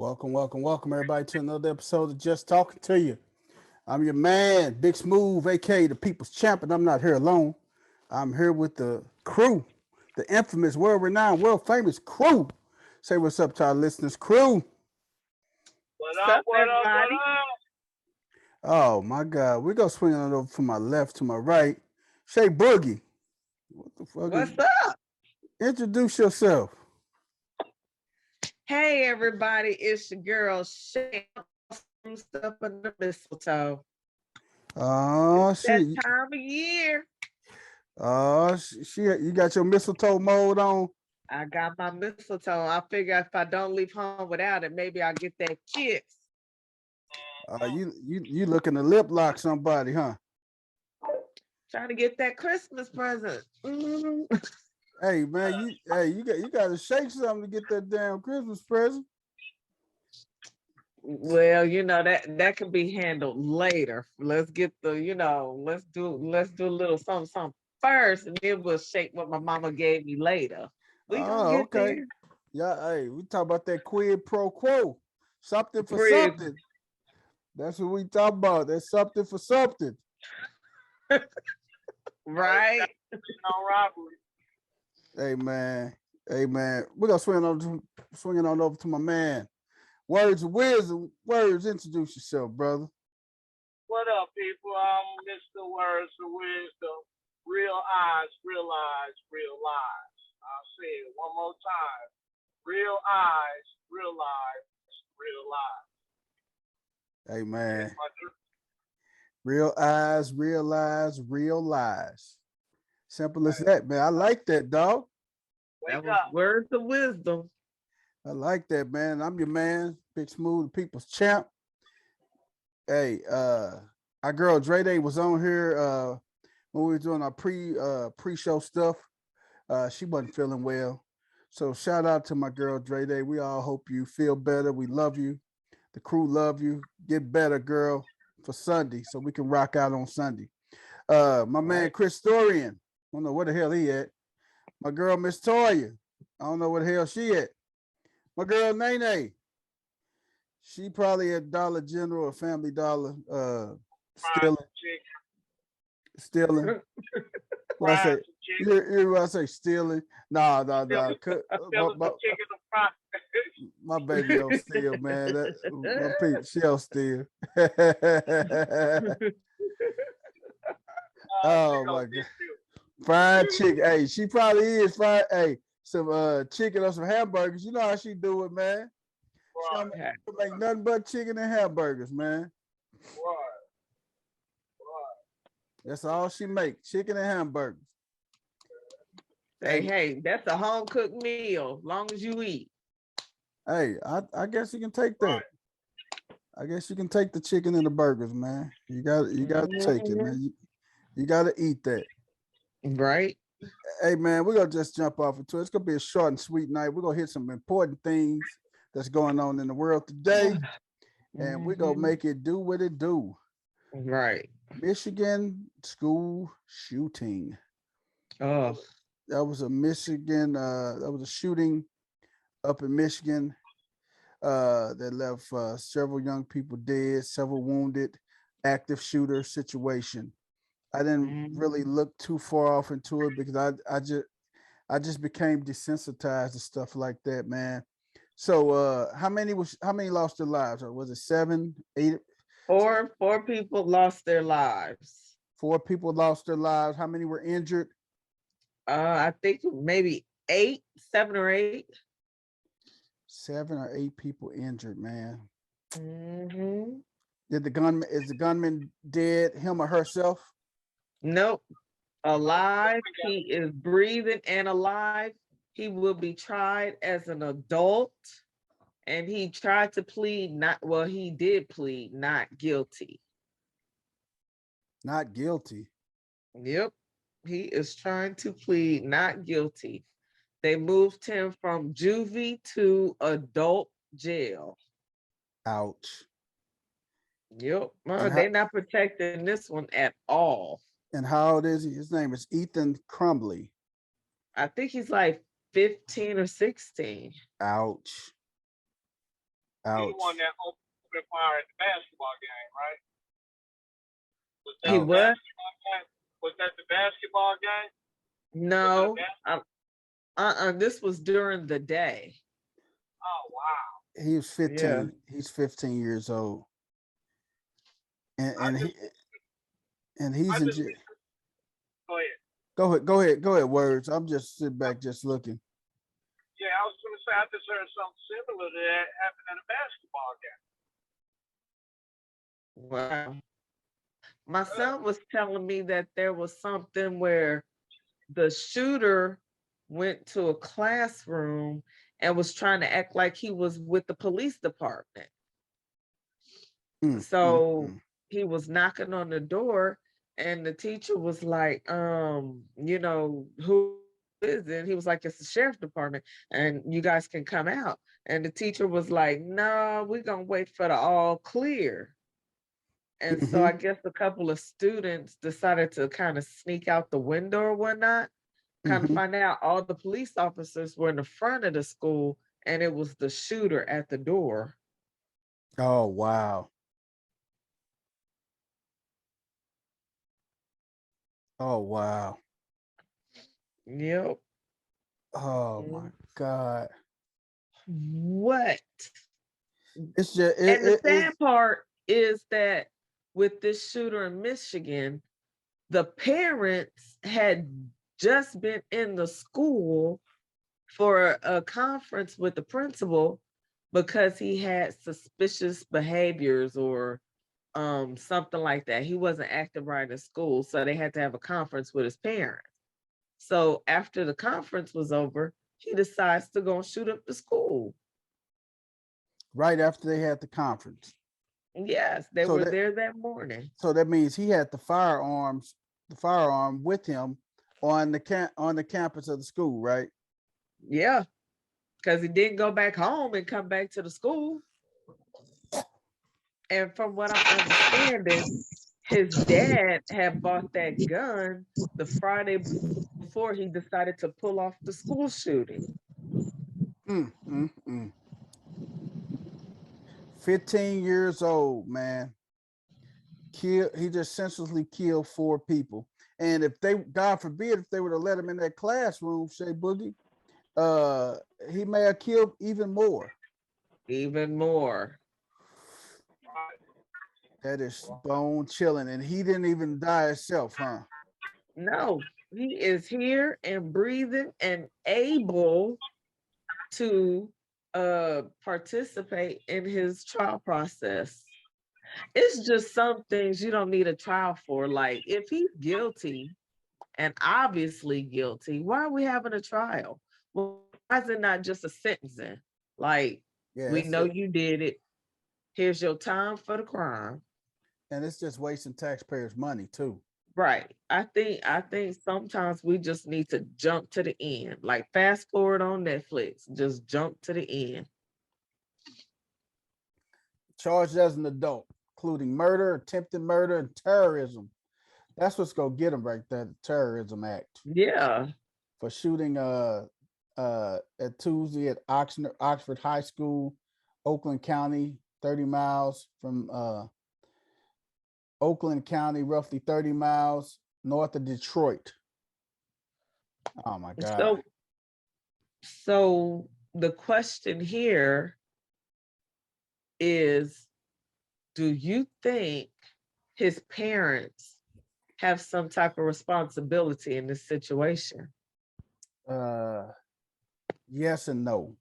Welcome, everybody, to another episode of Just Talking to You. I'm your man, Big Smooth, aka the People's Champ, and I'm not here alone. I'm here with the crew, the infamous, world-renowned, world-famous crew. Say what's up to our listeners, crew. What What's up, up, what up, what everybody? up? Oh my God, we're gonna swing on over from my left to my right. Shay Boogie, what the fuck is? What's up? Introduce yourself. Hey, everybody, it's your girl Shay from Stuff Under Mistletoe. It's Oh that shit. time of year. Oh shit. You got your mistletoe mode on. I got my mistletoe. I figure if I don't leave home without it, maybe I'll get that kiss. You looking to lip lock somebody, huh? Trying to get that Christmas present. Mhm. Hey man, you got to shake something to get that damn Christmas present. Well, that can be handled later. Let's get let's do a little something first, and then we'll shake what my mama gave me later. We gonna Oh, get okay. there. Yeah, hey, we talk about that quid pro quo, something for Frizz. something. That's what we talk about. That's something for something. Right? On robbery. Hey man, we're gonna swinging on over to my man. Words of wisdom. Words. Introduce yourself, brother. What up, people? I'm Mr. Words of Wisdom. Real eyes, realize, real lies. I'll say it one more time. Real eyes, realize, real lies. Hey That's man, my truth. real eyes, realize, real lies. Simple as Hey, that, man. I like that, dog. That wake was up. words of wisdom. I like that, man. I'm your man, Big Smooth, the People's Champ. Hey, our girl Dre Day was on here when we were doing our pre-show stuff. She wasn't feeling well. So shout out to my girl Dre Day. We all hope you feel better. We love you. The crew love you. Get better, girl, for Sunday so we can rock out on Sunday. My man Right. Chris Storian. I don't know where the hell he at. My girl Miss Toya. I don't know where the hell she at. My girl Nene. She probably at Dollar General or Family Dollar, Fries stealing, and chicken. stealing. What I Fries say? and chicken. You what I say? Stealing? Nah. Stealing, stealing some chicken and fries. My baby don't steal, man. My people, she don't steal. She Oh gonna my god, get you. fried chicken. Hey, she probably is fried. Hey, some chicken or some hamburgers. You know how she do it, man. She don't Right, make nothing but chicken and hamburgers, man. right, right. That's all she make, chicken and hamburgers. Say, Hey, hey, that's a home cooked meal, long as you eat. hey, I guess you can take that. Right. I guess you can take the chicken and the burgers, man. You got to take it, man. You got to eat that. Right? Hey, man, we're gonna just jump off into it. It's gonna be a short and sweet night. We're gonna hit some important things that's going on in the world today, and we're gonna Mhm. make it do what it do. Right. Michigan school shooting. Oh, That was a Michigan. That was a shooting up in Michigan that left several young people dead, several wounded. Active shooter situation. I didn't really mhm. look too far off into it because I just became desensitized to stuff like that, man. So how many lost their lives? Or was it seven, eight, Four people lost their lives. four people lost their lives? How many were injured? I think maybe eight, 7 or 8. Seven or eight people injured, man. Hmm. Is the gunman dead, him or herself? Nope. Nope. Alive. We got He is breathing and alive. He will be tried as an adult. And he tried to plead not, well, he did plead not guilty. Not guilty. Yep. He is trying to plead not guilty. They moved him from juvie to adult jail. Ouch. Yep. And how They're not protecting this one at all. and how old is he? His name is Ethan Crumbly. I think he's like 15 or 16. Ouch. He the one Ouch. that opened fire at the basketball game, right? Was that He the Ouch. was? basketball game? Was that the basketball game? Was it a No. basketball? This was during the day. Oh wow. He was Yeah. 15. He's 15 years old. And I and he just and I he's in just jail. go ahead. Go ahead, words. I'm just sitting back just looking. Yeah, I was gonna say I just heard something similar to that happen at a basketball game. Wow. My son was telling me that there was something where the shooter went to a classroom and was trying to act like he was with the police department. Mm, mm, So mm. he was knocking on the door, and the teacher was like, who is it? And he was like, it's the sheriff's department, and you guys can come out. And the teacher was like, no, we're gonna wait for the all clear. And so I Mhm, guess a couple of students decided to kind of sneak out the window or whatnot. Kind of mhm. find out all the police officers were in the front of the school, and it was the shooter at the door. Oh wow. Oh wow. Yep. Oh my Mm. God. What? It's just And the it's sad part is that with this shooter in Michigan, the parents had just been in the school for a conference with the principal because he had suspicious behaviors or something like that. He wasn't acting right in school, so they had to have a conference with his parents. So after the conference was over, he decides to go and shoot up the school. right after they had the conference. Yes, they So were that there that morning. so that means he had the firearm with him on on the campus of the school, right? Yeah, because he didn't go back home and come back to the school. And from what I'm understanding, his dad had bought that gun the Friday before he decided to pull off the school shooting. Mm, mm, mm. 15 years old, man. He just senselessly killed 4 people. And if they, God forbid, if they would have let him in that classroom, Shay Boogie, uh, he may have killed even more. Even more. Right. That is bone chilling. And he didn't even die himself, huh? No, he is here and breathing and able to participate in his trial process. It's just some things you don't need a trial for. Like if he's guilty and obviously guilty, why are we having a trial? Why is it not just a sentencing? Like, Yeah, we know you did it. Here's your time for the crime. and it's just wasting taxpayers' money too. Right. I think sometimes we just need to jump to the end. Like fast forward on Netflix. Just jump to the end. Charged as an adult, including murder, attempted murder, and terrorism. That's what's gonna get him right there, the terrorism act Yeah. for shooting at Tuesday at Oxford High School, Oakland County, 30 miles from Oakland County, roughly 30 miles north of Detroit. Oh my God. So so the question here is, do you think his parents have some type of responsibility in this situation? Uh yes and no.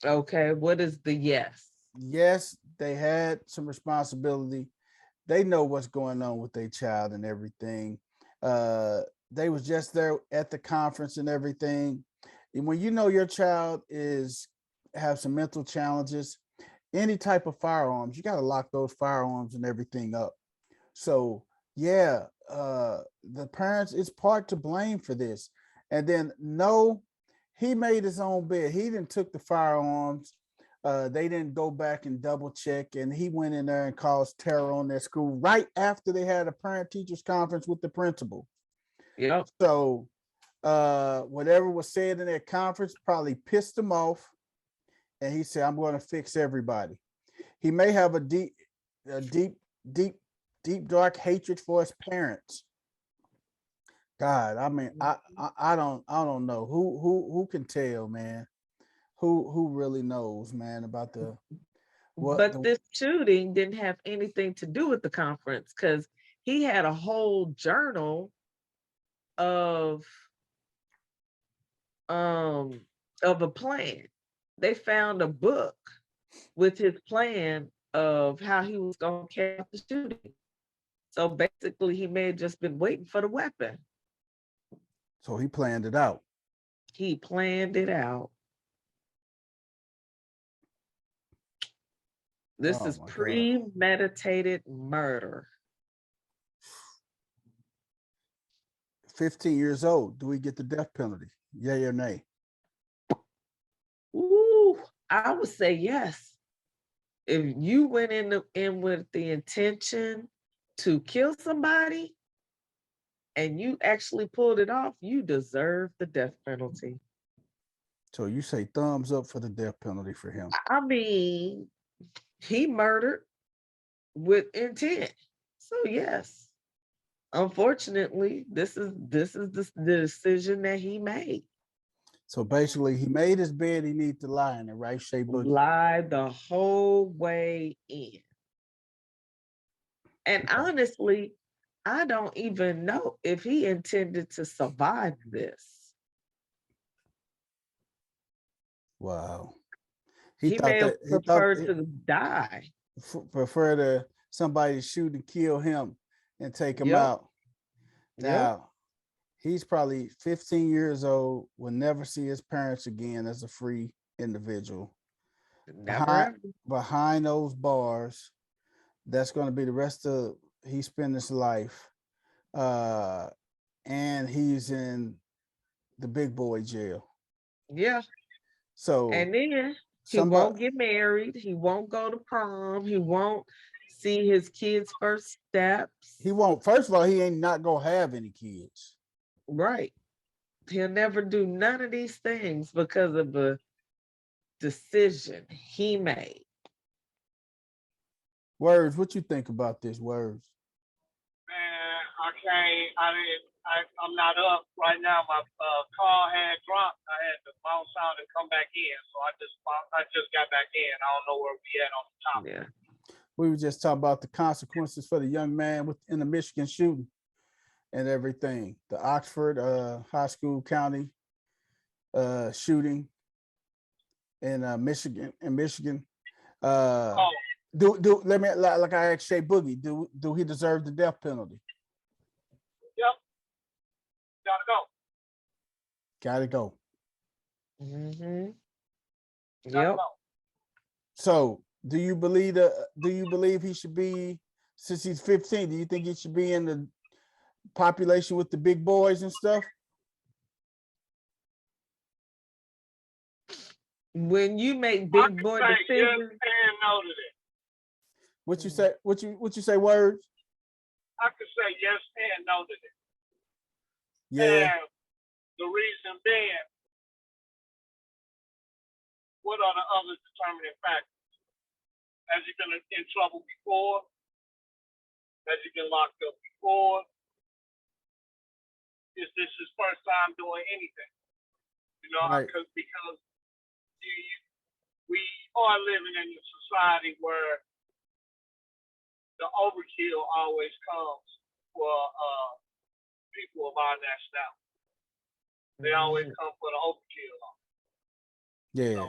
Okay, what is the yes? Yes, they had some responsibility. They know what's going on with their child and everything. Uh, they was just there at the conference and everything. And when you know your child is have some mental challenges, any type of firearms, you got to lock those firearms and everything up. So yeah, the parents is part to blame for this. And then no, he made his own bed. He didn't took the firearms. They didn't go back and double check, and he went in there and caused terror on their school right after they had a parent teachers conference with the principal. Yep. So whatever was said in that conference probably pissed him off, and he said, "I'm going to fix everybody." He may have a deep, dark hatred for his parents. God, I mean, I don't know who can tell, man. Who really knows, man, about But this shooting didn't have anything to do with the conference because he had a whole journal of a plan. They found a book with his plan of how he was going to carry out the shooting. So basically, he may have just been waiting for the weapon. So he planned it out. He planned it out. This is premeditated murder. 15 years old. Do we get the death penalty? Yay or nay? Ooh, I would say yes. If you went in with the intention to kill somebody and you actually pulled it off, you deserve the death penalty. So you say thumbs up for the death penalty for him. I mean, he murdered with intent. So yes. Unfortunately, this is the decision that he made. So basically, he made his bed. He needs to lie in it, right? Shea Boogie. Lie the whole way in. And honestly, I don't even know if he intended to survive this. Wow. He may have preferred to die. Prefer to somebody shoot and kill him and take him out. Now, he's probably 15 years old, will never see his parents again as a free individual. Behind those bars, that's going to be the rest of he spent his life. And he's in the big boy jail. Yeah. So and then he won't get married. He won't go to prom. He won't see his kids' first steps. He won't. First of all, he ain't not gonna have any kids. Right. He'll never do none of these things because of a decision he made. Words, what you think about this, Words? Man, I'm not up right now. My call had dropped. I had to bounce out and come back in. So I just got back in. I don't know where we at on the topic. Yeah. We were just talking about the consequences for the young man in the Michigan shooting and everything. The Oxford High School County shooting in Michigan. Let me like I asked Shea Boogie, do he deserve the death penalty? Yep. Gotta go. Mm-hmm. Yep. So do you believe he should be, since he's 15, do you think he should be in the population with the big boys and stuff? When you make big boy decisions, yes and no to that. What you say? What you say? Words? I could say yes and no to that. Yeah. And the reason being, what are the other determining factors? Has he been in trouble before? Has he been locked up before? Is this his first time doing anything? You know, right. because we are living in a society where the overkill always comes for people of our nationality. They always come for the overkill. Yeah. So,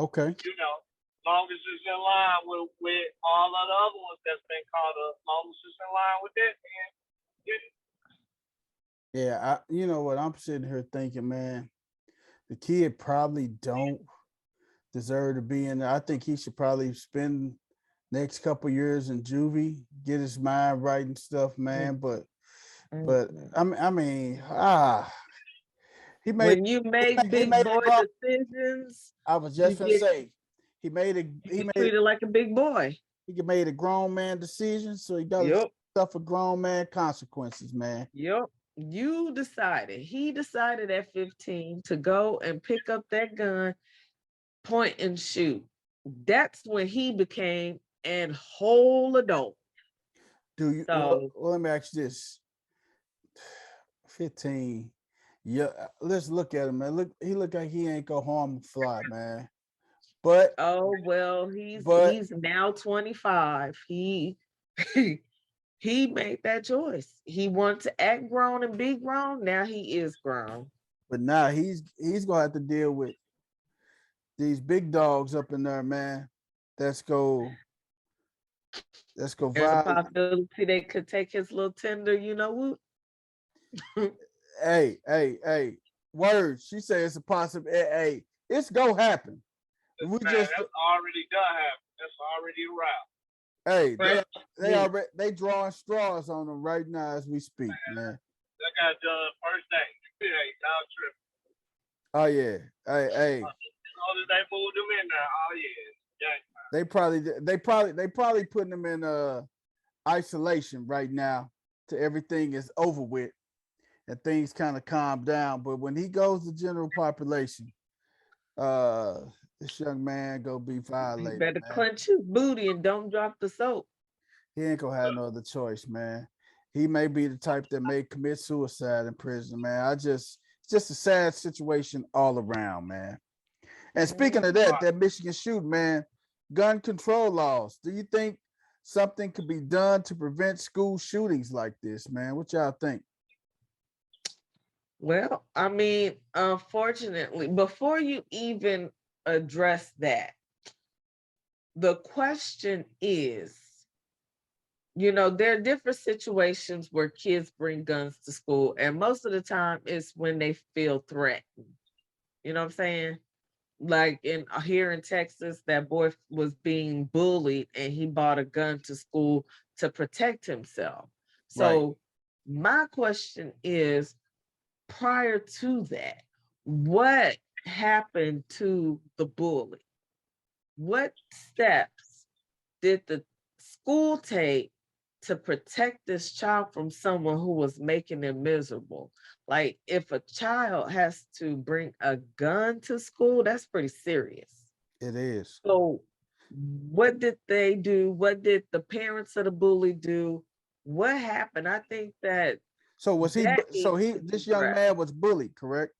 okay. You know, as long as it's in line with all of the other ones that's been called up, as long as it's in line with that, man, get it. Yeah, you know what? I'm sitting here thinking, man, the kid probably don't deserve to be in there. I think he should probably spend next couple years in juvie, get his mind right and stuff, man. But I mean, he made. When you make big boy decisions, I was just gonna say, he made treated like a big boy. He made a grown man decision, so he got to suffer grown man consequences, man. Yep. he decided at 15 to go and pick up that gun, point and shoot. That's when he became an whole adult. Do you? So, Well, let me ask you this: 15. Yeah, let's look at him, man. He look like he ain't go harm a fly, man. But oh well, but he's now 25. He he made that choice. He wanted to act grown and be grown. Now he is grown. but now he's gonna have to deal with these big dogs up in there, man. Let's go. Let's go There's a violate. possibility they could take his little tender, you know what? Hey. Words. She said it's a possible. Hey, it's gonna happen. We Man, just that's already done happened. That's already a wrap. hey, Right. they already they drawing straws on them right now as we speak, man. That got done first day. Hey, y'all tripping. Oh yeah. Hey. As long as they moved them in there, oh yeah. Yeah. They probably putting them in isolation right now till everything is over with and things kind of calm down. But when he goes to general population, uh this young man go be You violated, better man. clench his booty and don't drop the soap. He ain't gonna have no other choice, man. He may be the type that may commit suicide in prison, man. It's just a sad situation all around, man. And speaking of that Michigan shooting, man, gun control laws. Do you think something could be done to prevent school shootings like this, man? What y'all think? Well, I mean, unfortunately, before you even address that, the question is, there are different situations where kids bring guns to school, and most of the time it's when they feel threatened. You know what I'm saying? Like here in Texas, that boy was being bullied and he bought a gun to school to protect himself. Right. So my question is, prior to that, what happened to the bully? What steps did the school take to protect this child from someone who was making them miserable? Like, if a child has to bring a gun to school, that's pretty serious. It is. So, what did they do? What did the parents of the bully do? What happened? I think that So was he that so needs he to be this young addressed. man was bullied, correct?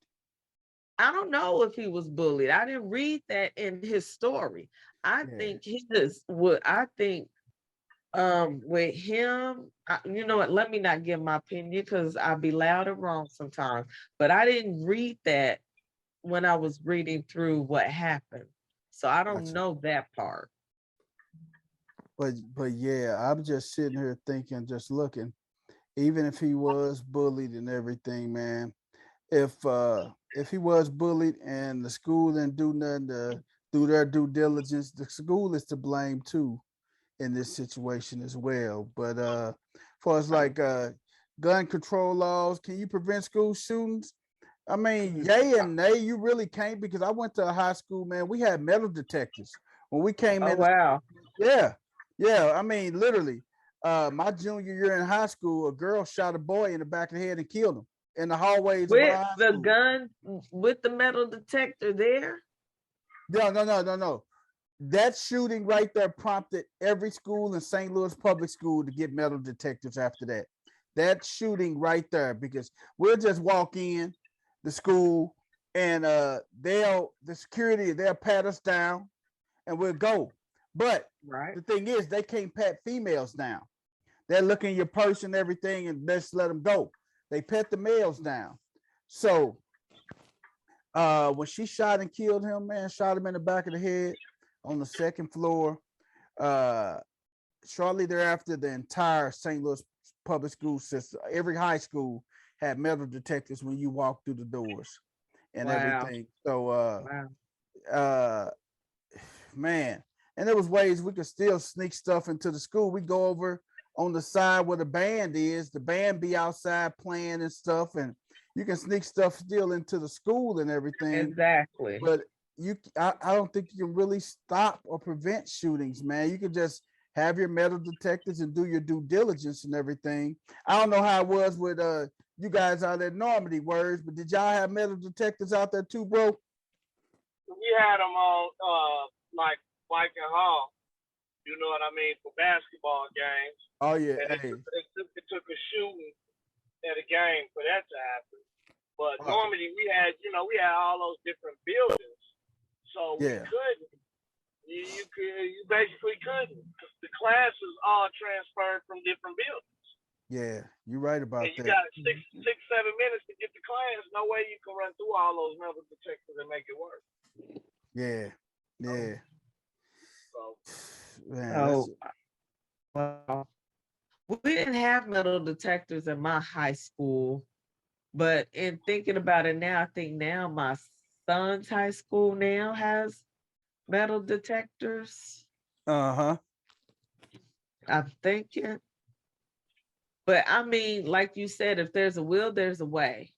I don't know if he was bullied. I didn't read that in his story. I Yeah. think his what I think with him, you know what, let me not give my opinion because I'll be loud and wrong sometimes. But I didn't read that when I was reading through what happened. So I don't Gotcha. know that part. But yeah, I'm just sitting here thinking, just looking, even if he was bullied and everything, man, if he was bullied and the school didn't do nothing to do their due diligence, the school is to blame too in this situation as well. But far as like gun control laws, can you prevent school shootings? I mean, yay and nay, you really can't, because I went to a high school, man. We had metal detectors when we came Oh in. wow. Yeah, yeah. I mean, literally, my junior year in high school, a girl shot a boy in the back of the head and killed him in the hallways of our With high the school. gun, with the metal detector there? No. That shooting right there prompted every school in St. Louis public school to get metal detectors after that. That shooting right there, because we'll just walk in the school and the security, they'll pat us down and we'll go. But Right. the thing is, they can't pat females down. They're looking at your purse and everything and best let them go. They pat the males down. So when she shot and killed him, man, shot him in the back of the head on the second floor. Uh, Shortly thereafter, the entire St. Louis public school system, every high school had metal detectors when you walk through the doors and Wow. everything. So, Wow. uh, man, and there was ways we could still sneak stuff into the school. We go over on the side where the band is. The band be outside playing and stuff, and you can sneak stuff still into the school and everything. Exactly. But I don't think you can really stop or prevent shootings, man. You can just have your metal detectors and do your due diligence and everything. I don't know how it was with you guys out at Normandy words, but did y'all have metal detectors out there too, bro? We had them on like Mike and Hall. You know what I mean, for basketball games. Oh yeah, And hey. it took a shooting at a game for that to happen. But Wow. normally we had all those different buildings, so Yeah. we couldn't. You basically couldn't. The classes all transferred from different buildings. Yeah, you're right about And you that. got 6, 7 minutes to get to class. No way you can run through all those metal detectors and make it work. Yeah, yeah. So, Man, So, well, we didn't have metal detectors in my high school, but in thinking about it now, I think now my son's high school now has metal detectors. uh-huh. I'm thinking. But I mean, like you said, if there's a will, there's a way.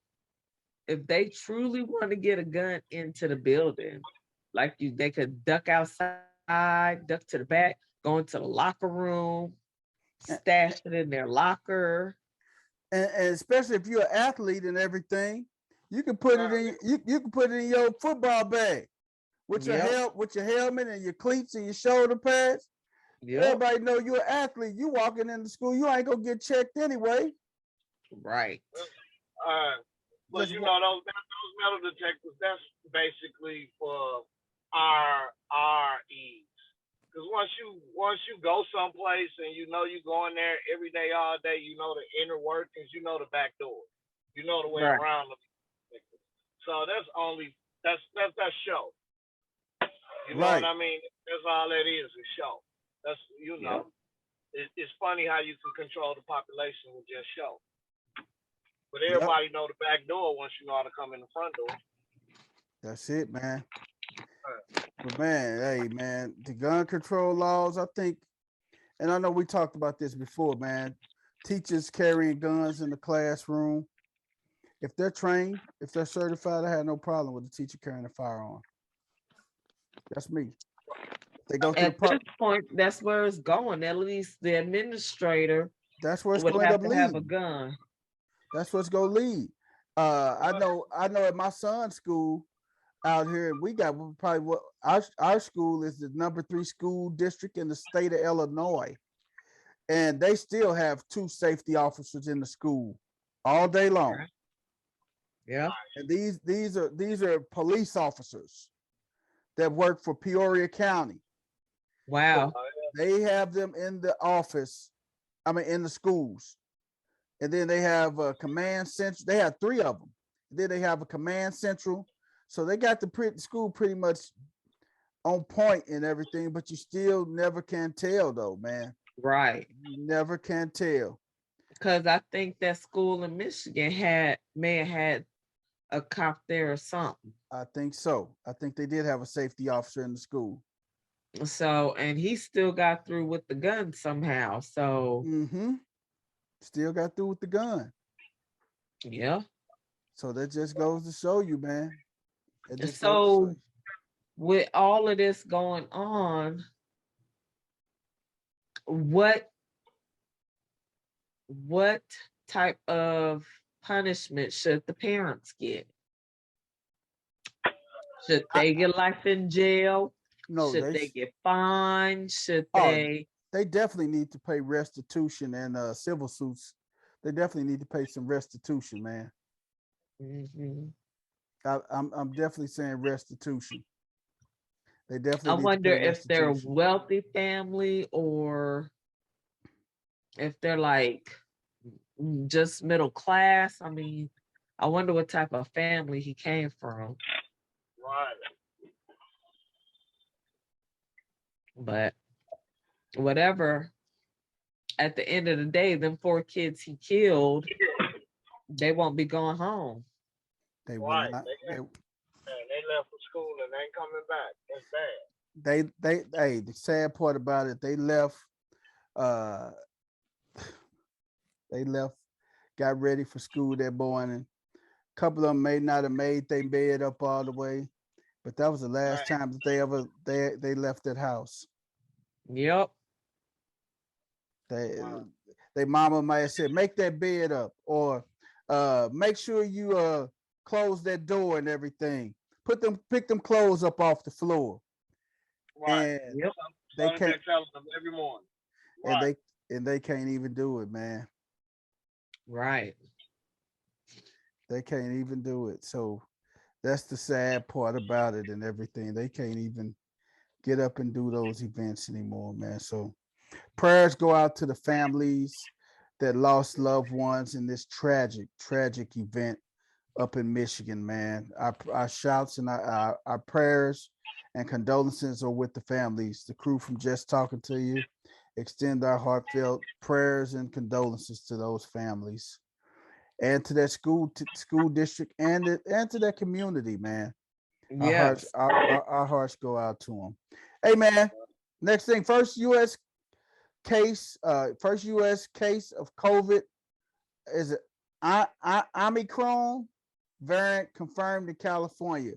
If they truly want to get a gun into the building, they could duck outside, duck to the back, go into the locker room, stash it in their locker. And especially if you're an athlete and everything, you can put it in you can put it in your football bag with your helmet and your cleats and your shoulder pads. Yep. Everybody know you're an athlete. You walking into school, you ain't gonna get checked anyway. Right. Well, you know those metal detectors. That's basically for our ease. Because once you go someplace and you know you going there every day, all day, you know the inner workings, you know the back door, you know the way around them. So that's show. You know what I mean? That's all that is show. That's it's funny how you can control the population with just show. But everybody know the back door once you know how to come in the front door. That's it, man. But man, hey man, the gun control laws, I think, and I know we talked about this before, man. Teachers carrying guns in the classroom, if they're trained, if they're certified, I have no problem with the teacher carrying a firearm. That's me. They go at this point, that's where it's going. At least the administrator that's where it's going to lead. Have a gun. That's what's going to lead. I know at my son's school out here, we got probably what our school is the #3 school district in the state of Illinois. And they still have 2 safety officers in the school all day long. Yeah. And these are police officers that work for Peoria County. Wow. So they have them in the office, in the schools. And then they have a command central. They have 3 of them. And then they have a command central. So they got the school pretty much on point and everything, but you still never can tell though, man. Right. You never can tell. Because I think that school in Michigan may have had a cop there or something. I think so. I think they did have a safety officer in the school. So, and he still got through with the gun somehow. So, still got through with the gun. Yeah. So that just goes to show you, man. So, with all of this going on, what type of punishment should the parents get? Should they get life in jail? No. Should they get fined? Should they? They definitely need to pay restitution and civil suits. They definitely need to pay some restitution, man. I'm definitely saying restitution. They definitely. I wonder if they're a wealthy family or if they're like just middle class. I mean, I wonder what type of family he came from. Right. But whatever, at the end of the day, them 4 kids he killed, they won't be going home. They will not. They left for school and ain't coming back. That's bad. Hey, the sad part about it, they left, got ready for school that morning. A couple of them may not have made their bed up all the way, but that was the last time that they left that house. Yep. They mama might have said, make that bed up, or Make sure you close that door and everything. Pick them clothes up off the floor. Right. And Yep. they Something can't been telling them every morning. and Right. they can't even do it, man. Right. They can't even do it. So that's the sad part about it and everything. They can't even get up and do those events anymore, man. So prayers go out to the families that lost loved ones in this tragic event up in Michigan, man. Our shouts and our prayers and condolences are with the families. The crew from Just Talking to You extend our heartfelt prayers and condolences to those families and to that school district and to that community, man. Yes. Our hearts go out to them. Hey, man. Next thing, first U.S. case of COVID is it Omicron variant confirmed in California.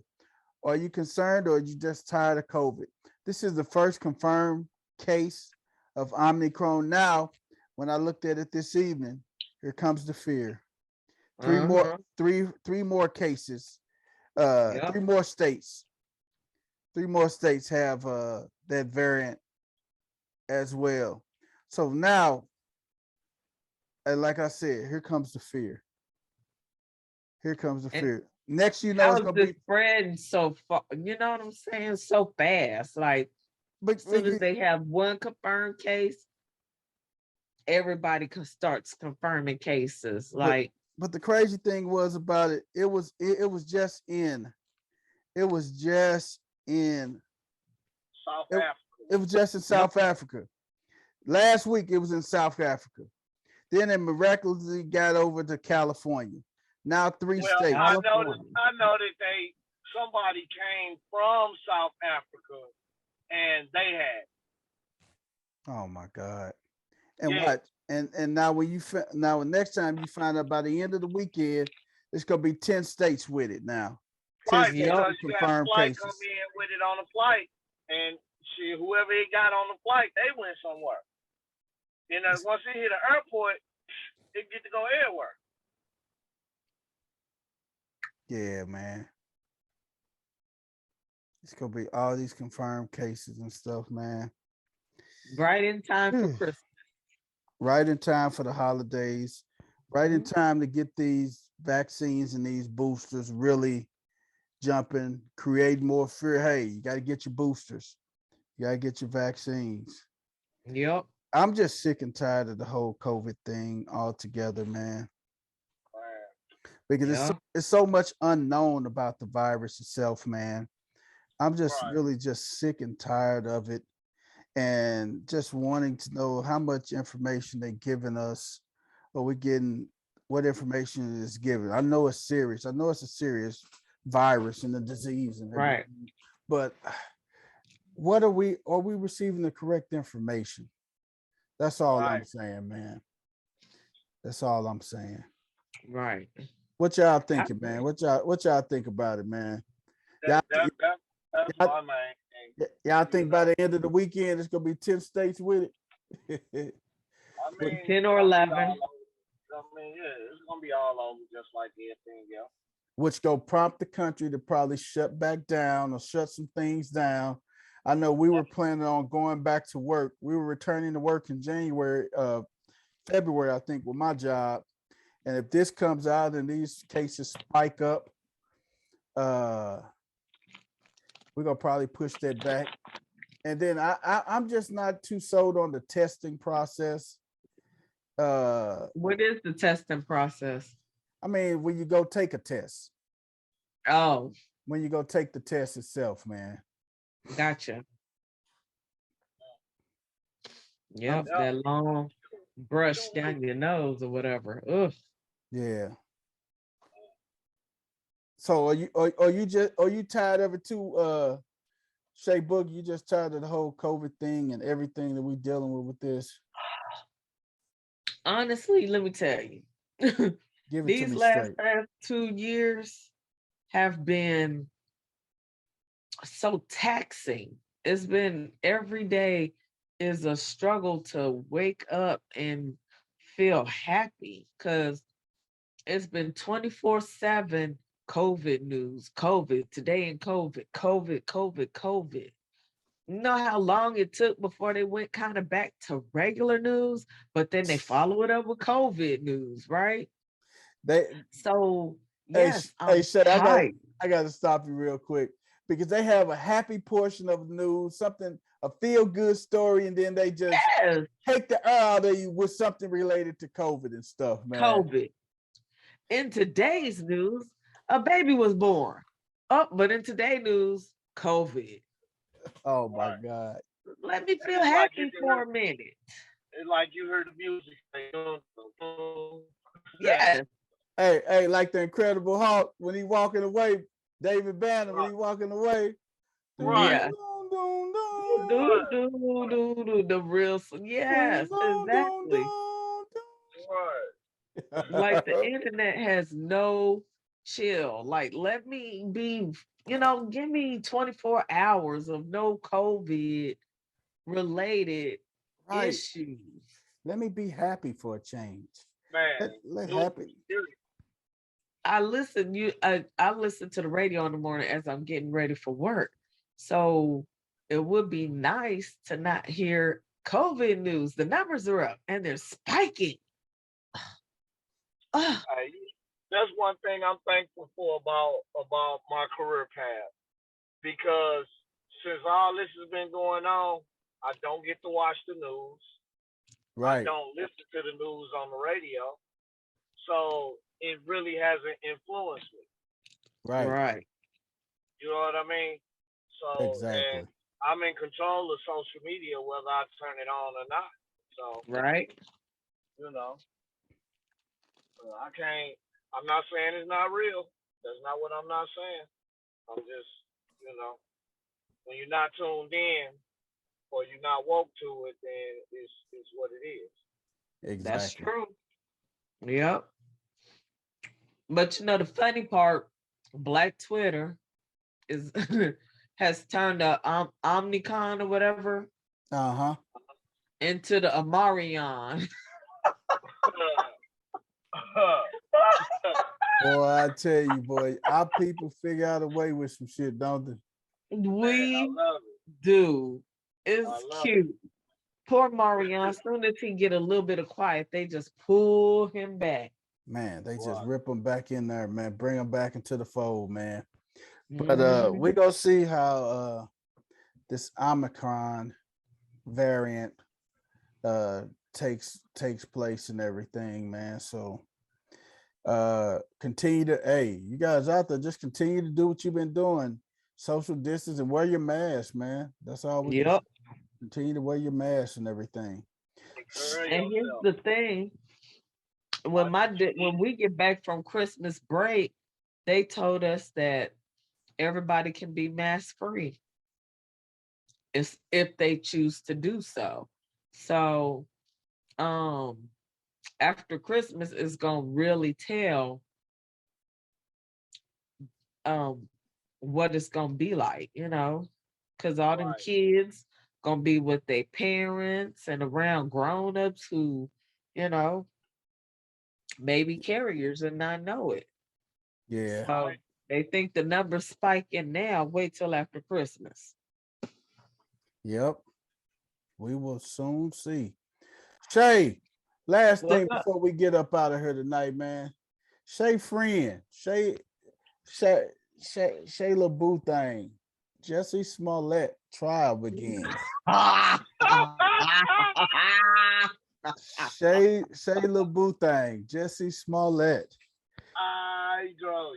Are you concerned or are you just tired of COVID? This is the first confirmed case of Omicron. Now, when I looked at it this evening, here comes the fear. Uh-huh. Three more cases. Yep. Three more states. Three more states have that variant as well. So now, and like I said, here comes the fear. Here comes the And fear. Next, you know, how it's is gonna this be, spreading so far? You know what I'm saying? So fast. Like but as soon as they have one confirmed case, everybody starts confirming cases. but Like, but the crazy thing was about it. It was just in. It was just in. South It, Africa. it was just in yep. South Africa. Last week it was in South Africa. Then it miraculously got over to California. Now three Well, states. California. I know that somebody came from South Africa and they had. Oh my God. And Yeah. what? And now now next time you find out by the end of the weekend, it's gonna be 10 states with it now. 10 Right, states Yep. because with you had a confirmed flight come cases. in with it on the flight, and whoever it got on the flight, they went somewhere. And once it hit the airport, it get to go everywhere. Yeah, man. It's gonna be all these confirmed cases and stuff, man. Right in time for Christmas. Right in time for the holidays, right in Mhm. time to get these vaccines and these boosters really jumping, create more fear. Hey, you got to get your boosters, you got to get your vaccines. Yep. I'm just sick and tired of the whole COVID thing altogether, man, because Yeah. it's so much unknown about the virus itself, man. I'm just Right. really just sick and tired of it and just wanting to know how much information they're giving us or we're getting what information is given. I know it's serious. I know it's a serious virus and the disease and Right. everything, but are we receiving the correct information? That's all I'm Right. saying, man. That's all I'm saying. Right. What y'all I thinking, man? agree. What y'all think about it, man? That Y'all, that that that's y'all, my main thing. y'all You think by know, the end of the weekend it's gonna be 10 states with it? I With- mean, 10 it's or gonna be all 11. over. I mean, yeah, it's gonna be all over just like everything else. which go prompt the country to probably shut back down or shut some things down. I know we were planning on going back to work. We were returning to work in February, I think, with my job. And if this comes out and these cases spike up, uh, we're gonna probably push that back. And then I'm just not too sold on the testing process. What is the testing process? I mean, when you go take a test, Oh, when you go take the test itself, man. gotcha. I'm Yep, Yeah. that long brush 2 down weeks. your nose or whatever. Ugh. yeah. So are you tired of it too, Shay Book? You just tired of the whole COVID thing and everything that we dealing with this? Honestly, let me tell you, Give it to these me last straight. past 2 years have been so taxing. It's been every day is a struggle to wake up and feel happy because It's been 24/7 COVID news, COVID, today in COVID, COVID, COVID, COVID. You know how long it took before they went kind of back to regular news, but then they follow it up with COVID news, right? They So, hey yes, hey I'm Shay, hyped. I gotta stop you real quick because they have a happy portion of the news, something a feel good story, and then they just Yes, take the air out of you with something related to COVID and stuff, man. COVID. In today's news, a baby was born. Oh, but in today's news, COVID. Oh my Right. God. Let me And feel it's like you happy can for hear, a minute. it's like you heard the music. Say, dun, dun, dun. Yes, Hey, like the Incredible Hulk when he walking away, David Banner when he Right. walking away. Dun, Right. yeah. dun, dun, Do, dun, Right. do, do, do, the real, dun, yes, dun, dun, exactly. Right. Like the dun. internet has no chill. Like, let me be, give me 24 hours of no COVID related Right. issues. Let me be happy for a change. Man. Let News happy. is serious. I listen to the radio in the morning as I'm getting ready for work. So it would be nice to not hear COVID news. The numbers are up and they're spiking. Ah, Hey, that's one thing I'm thankful for about my career path because since all this has been going on, I don't get to watch the news. I Right. don't listen to the news on the radio, so it really hasn't influenced me. Right. right. You know what I mean? So, and Exactly. I'm in control of social media whether I turn it on or not. So, Right. you know, I can't. I'm not saying it's not real. That's not what I'm not saying. I'm just, you know, when you're not tuned in or you're not woke to it, then it's what it is. That's Exactly. true. Yep. But the funny part, Black Twitter is has turned the Omnicon or whatever Uh-huh. into the Amarion. Boy, I tell you, boy, our people figure out a way with some shit, don't they? Man, I We love it. do. I It's love it. cute. Poor Marion, as soon as he get a little bit of quiet, they just pull him back. Man, they just Right. rip them back in there, man. Bring them back into the fold, man. But Mhm. we gonna see how this Omicron variant uh takes place and everything, man. So continue to you guys out there, just continue to do what you've been doing. Social distance and wear your mask, man. That's all we can Yep. continue to wear your mask and everything. Take care of And here's yourself. the thing: Watch what you when eat. we get back from Christmas break, they told us that everybody can be mask free if they choose to do so. So, um, after Christmas is gonna really tell um what it's gonna be like, because all them Right. kids gonna be with their parents and around grown-ups who, you know, maybe carriers and not know it. Yeah. So Right. they think the numbers spiking now. Wait till after Christmas. Yep. We will soon see. Shay, last What's thing up? before we get up out of here tonight, man. Shay friend, Shay, Shayla Boo thing. Jesse Smollett trial begins. Shayla Boo thing. Jesse Smollett. I drove.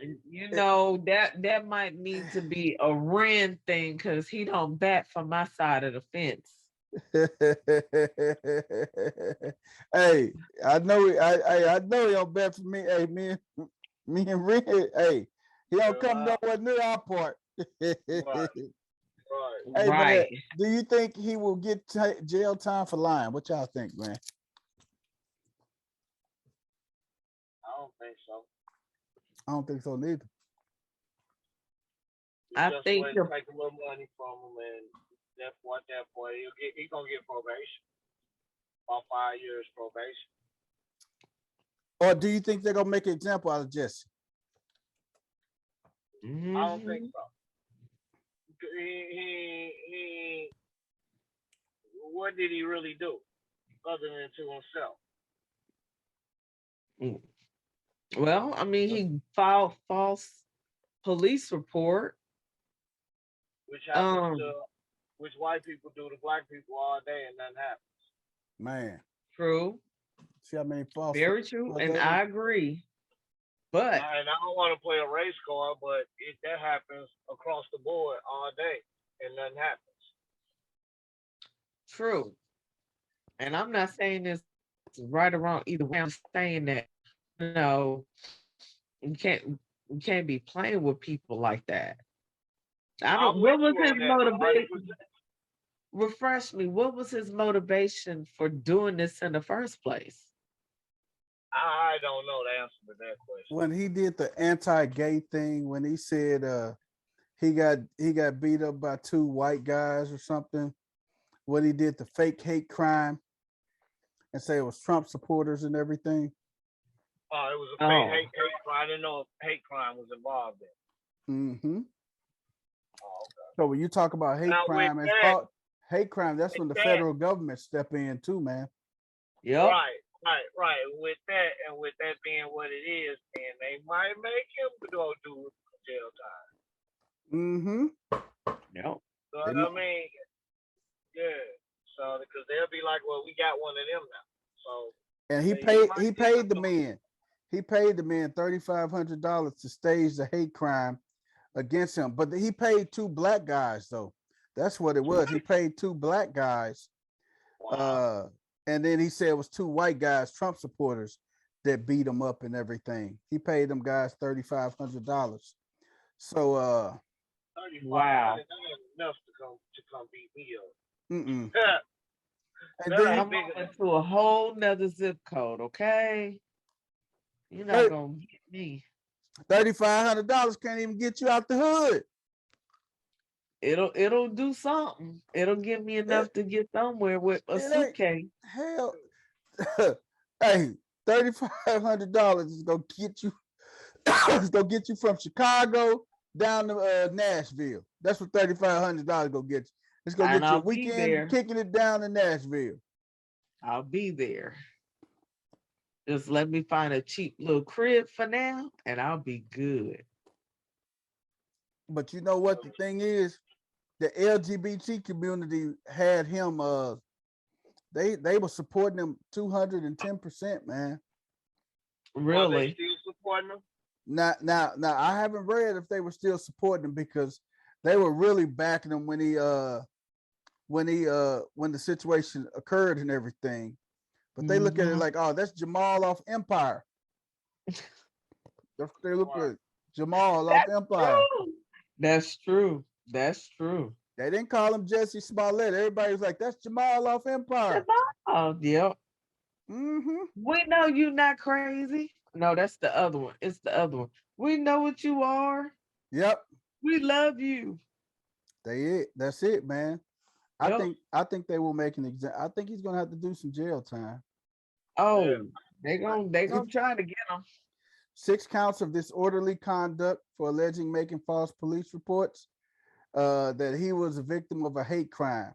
That might need to be a Ren thing because he don't bat from my side of the fence. Hey, I know he don't bet for me. Hey, me and Red. Hey, he don't come Wow. nowhere near our part. Right. Right. Hey man, Right. do you think he will get jail time for lying? What y'all think, man? I don't think so. I don't think so neither. You I just think wait and take a little money from him, and that boy, he gonna get probation, about 5 years probation. Or do you think they're gonna make an example out of Jesse? I don't think Mhm. so. He what did he really do other than to himself? Mm. Well, I mean, he filed false police report. Which happens Um, to which white people do to black people all day and nothing happens. Man, True, see how many false very true, was and that? I agree. But And I don't want to play a race card, but that happens across the board all day and nothing happens. true, and I'm not saying this right or wrong either way. I'm saying that you know you can't be playing with people like that. I I'm don't. What with was you his on that 100%. motivation? Refresh me. What was his motivation for doing this in the first place? I don't know the answer to that question. When he did the anti-gay thing, when he said he got beat up by two white guys or something, when he did the fake hate crime and say it was Trump supporters and everything. Oh, it was a fake Oh, hate crime. I didn't know if hate crime was involved in. Mm-hmm. Oh, okay. So when you talk about hate Now with crime, it's that, called hate crime. That's when the federal government step in too, man. yep. right. With that, and with that being what it is, then they might make him go do jail time. Mm-hmm. Yep. So I mean, yeah. So because they'll be like, well, we got one of them now. So And might he get paid the some. men. He paid the men $3,500 to stage the hate crime against him. But he paid two black guys though. That's what it was. He paid two black guys. Wow. And then he said it was two white guys, Trump supporters, that beat him up and everything. He paid them guys $3,500. So Wow. $3,500 ain't enough to come beat me up. mm-mm. And That then ain't I'm big moving enough. to a whole nother zip code, okay? You're not you gonna get me. $3,500 can't even get you out the hood. It'll do something. It'll give me It, enough to get somewhere with a it ain't suitcase. hell. Hey, $3,500 is gonna get you. It's gonna get you from Chicago down to Nashville. That's what $3,500 gonna get you. It's gonna And get you a I'll be weekend there. kicking it down to Nashville. I'll be there. Just let me find a cheap little crib for now, and I'll be good. But you know what the thing is? The LGBT community had him. They were supporting him 210%, man. Are they Really? still supporting them? Now, I haven't read if they were still supporting him because they were really backing him when the situation occurred and everything. But they look at it Hmm. like, oh, that's Jamal off Empire. They look Right. at Jamal off That's Empire. true. That's true. That's true. They didn't call him Jesse Smollett. Everybody was like, that's Jamal off Empire. Oh, yep. Mm-hmm. We know you're not crazy. No, that's the other one. It's the other one. We know what you are. Yep. We love you. That's it, man. I Yep. think I think they will make an exam. I think he's gonna have to do some jail time. Yeah. Oh, they gonna He try to get him. 6 counts of disorderly conduct for alleging making false police reports that he was a victim of a hate crime.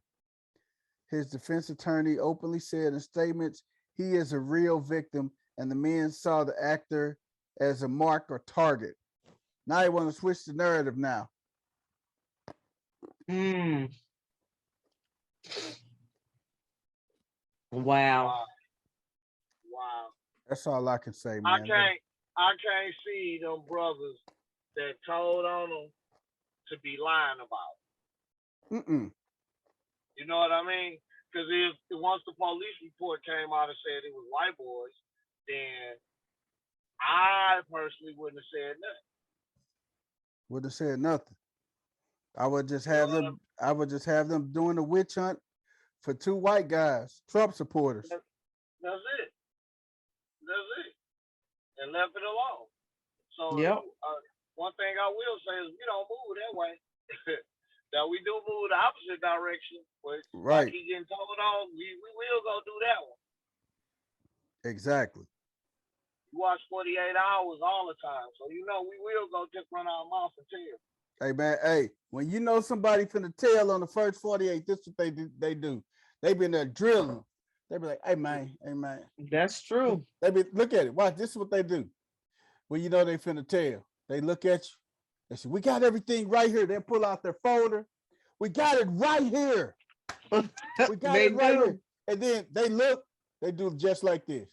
His defense attorney openly said in statements he is a real victim and the men saw the actor as a mark or target. Now they want to switch the narrative now. Mm, wow. Wow. Wow. That's all I can say, I man. can't. I can't see them brothers that told on them to be lying about Mm-mm. it. You know what I mean? Because if once the police report came out and said it was white boys, then I personally wouldn't have said nothing. Would have said nothing. I would just You know have what I them. I would just have them doing a witch hunt for two white guys, Trump supporters. mean? That's it. That's it. And left it alone. So Yep. one thing I will say is we don't move that way. Now we do move the opposite direction, but like Right. he getting told on, we will go do that one. Exactly. You watch 48 Hours all the time. So, we will go just run our mouth and tell. Hey, man, hey, when you know somebody finna tell on the first 48, this is what they do. They been there drilling. They be like, hey, man. That's true. Look at it. Watch, this is what they do. When you know they finna tell. They look at you. They say, we got everything right here. They pull out their folder. We got it right here. We got it right here. And then they look, they do just like this.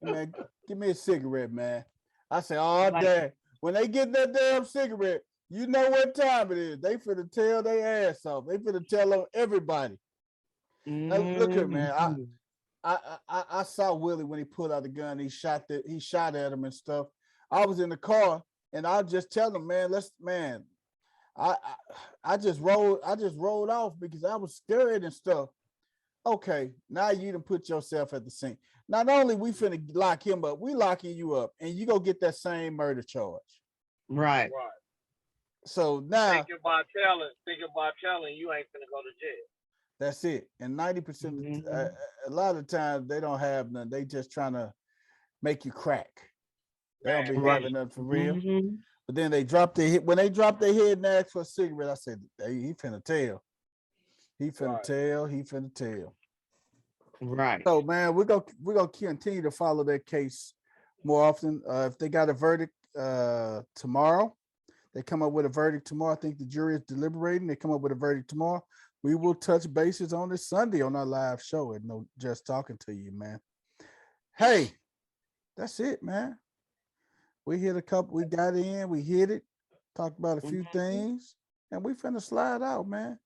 Man, give me a cigarette, man. I say, oh, damn. When they get that damn cigarette, you know what time it is. They finna tell their ass off. They finna tell on everybody. Look here, man. I saw Willie when he pulled out the gun. He shot at him and stuff. I was in the car and I just tell him, man, I just rolled off because I was scared and stuff. Okay, now you done put yourself at the scene. Not only we finna lock him up, we locking you up, and you go get that same murder charge. Right. So now thinking about telling, you ain't finna go to jail. That's it. And 90%, a lot of times they don't have none. They just trying to make you crack. They don't be having nothing for real. But then they drop their head. When they drop their head and ask for a cigarette, I said, hey, he finna tell. He finna tell. Right. So, man, we're gonna continue to follow that case more often. If they got a verdict tomorrow, they come up with a verdict tomorrow. I think the jury is deliberating. They come up with a verdict tomorrow. We will touch bases on this Sunday on our live show at No Just Talking to You, man. Hey, that's it, man. We hit a couple, we got in, we hit it, talked about a few things, and we finna slide out, man.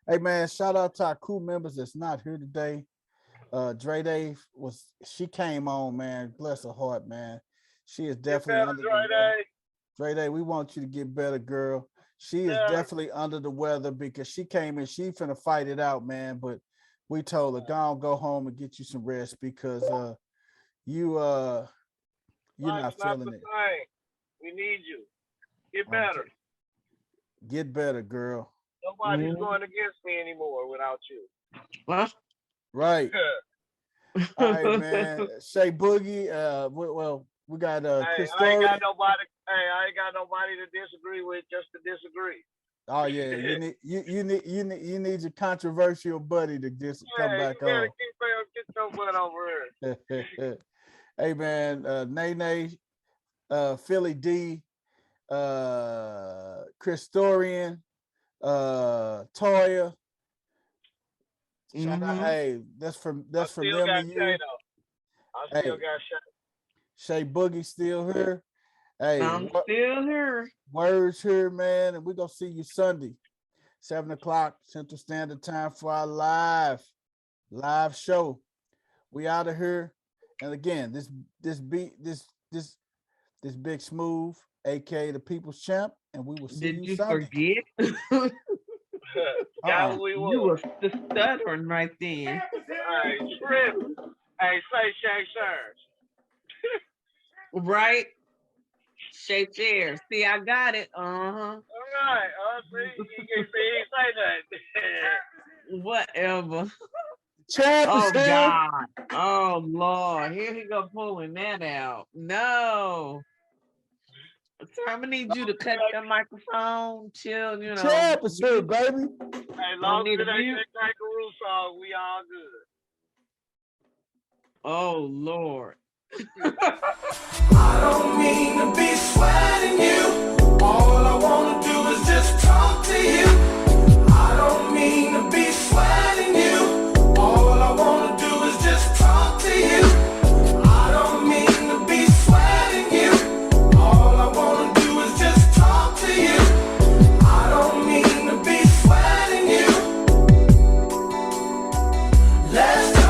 Hey, man, shout out to our crew members that's not here today. Dre Day she came on, man. Bless her heart, man. She is definitely under the weather. Dre Day, we want you to get better, girl. She is definitely under the weather because she came in, she finna fight it out, man. But we told her, go home and get you some rest because you're not feeling it. We need you. Get better. Get better, girl. Nobody's going against me anymore without you. What? Right. All right, man. Shay Boogie. Well, we got Chris. I ain't got nobody to disagree with just to disagree. Oh yeah, you need your controversial buddy to just come back on. Get your butt over here. Hey man, Nene, Philly D, Christorian, Toya. Shout out, hey, that's from them and you. I still got Shay Boogie still here. Hey, I'm still here. Words here, man, and we're gonna see you Sunday, 7:00 Central Standard Time for our live show. We out of here, and again, this Big Smooth, aka the People's Champ, and we will see you Sunday. Did you forget? You were stuttering right then. Hey, Trip. Hey, say Shay Shares. Right? Shay Shares. See, I got it. All right. See, he say nothing. Whatever. Oh God. Oh Lord. Here he go pulling that out. No. So I'm gonna need you to cut your microphone, chill, Champ is here, baby. Hey, long as it ain't that kangaroo song, we all good. Oh Lord. I don't mean to be sweating you. All I wanna do is just talk to you. I don't mean to be sweating you. All I wanna do is just talk to you. I don't mean to be sweating you. All I wanna do is just talk to you. I don't mean to be sweating you. Let's